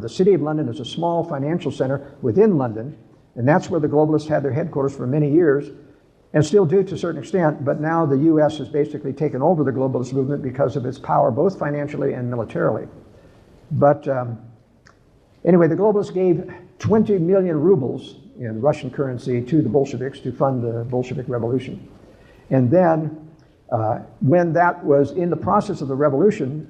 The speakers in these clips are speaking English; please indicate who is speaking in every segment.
Speaker 1: The City of London is a small financial center within London, and that's where the globalists had their headquarters for many years, and still do to a certain extent, but now the US has basically taken over the globalist movement because of its power, both financially and militarily. But anyway, the globalists gave 20 million rubles in Russian currency to the Bolsheviks to fund the Bolshevik Revolution. And then when that was in the process of the revolution,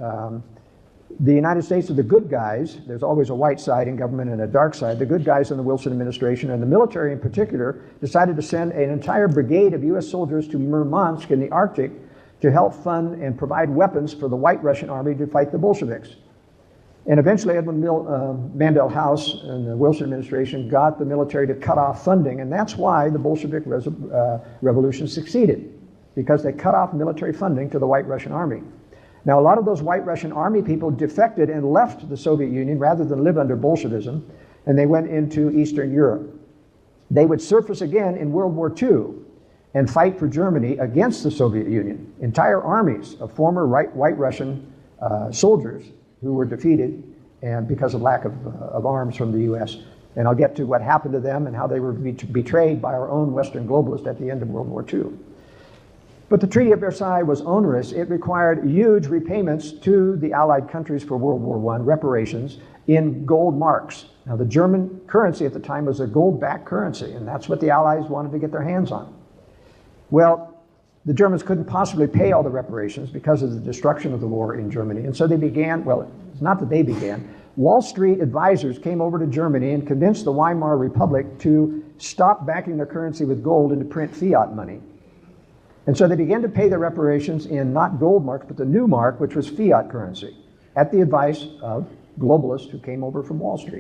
Speaker 1: the United States are the good guys. There's always a white side in government and a dark side. The good guys in the Wilson administration, and the military in particular, decided to send an entire brigade of US soldiers to Murmansk in the Arctic to help fund and provide weapons for the white Russian army to fight the Bolsheviks. And eventually Edwin Mandel House and the Wilson administration got the military to cut off funding, and that's why the Bolshevik Revolution succeeded, because they cut off military funding to the white Russian army. Now, a lot of those white Russian army people defected and left the Soviet Union rather than live under Bolshevism, and they went into Eastern Europe. They would surface again in World War II and fight for Germany against the Soviet Union. Entire armies of former white Russian soldiers who were defeated and because of lack of arms from the US. And I'll get to what happened to them and how they were betrayed by our own Western globalists at the end of World War II. But the Treaty of Versailles was onerous. It required huge repayments to the Allied countries for World War I, reparations, in gold marks. Now, the German currency at the time was a gold-backed currency, and that's what the Allies wanted to get their hands on. Well, the Germans couldn't possibly pay all the reparations because of the destruction of the war in Germany, and so they began, well, it's not that they began, Wall Street advisors came over to Germany and convinced the Weimar Republic to stop backing their currency with gold and to print fiat money. And so they began to pay their reparations in not gold marks, but the new mark, which was fiat currency, at the advice of globalists who came over from Wall Street.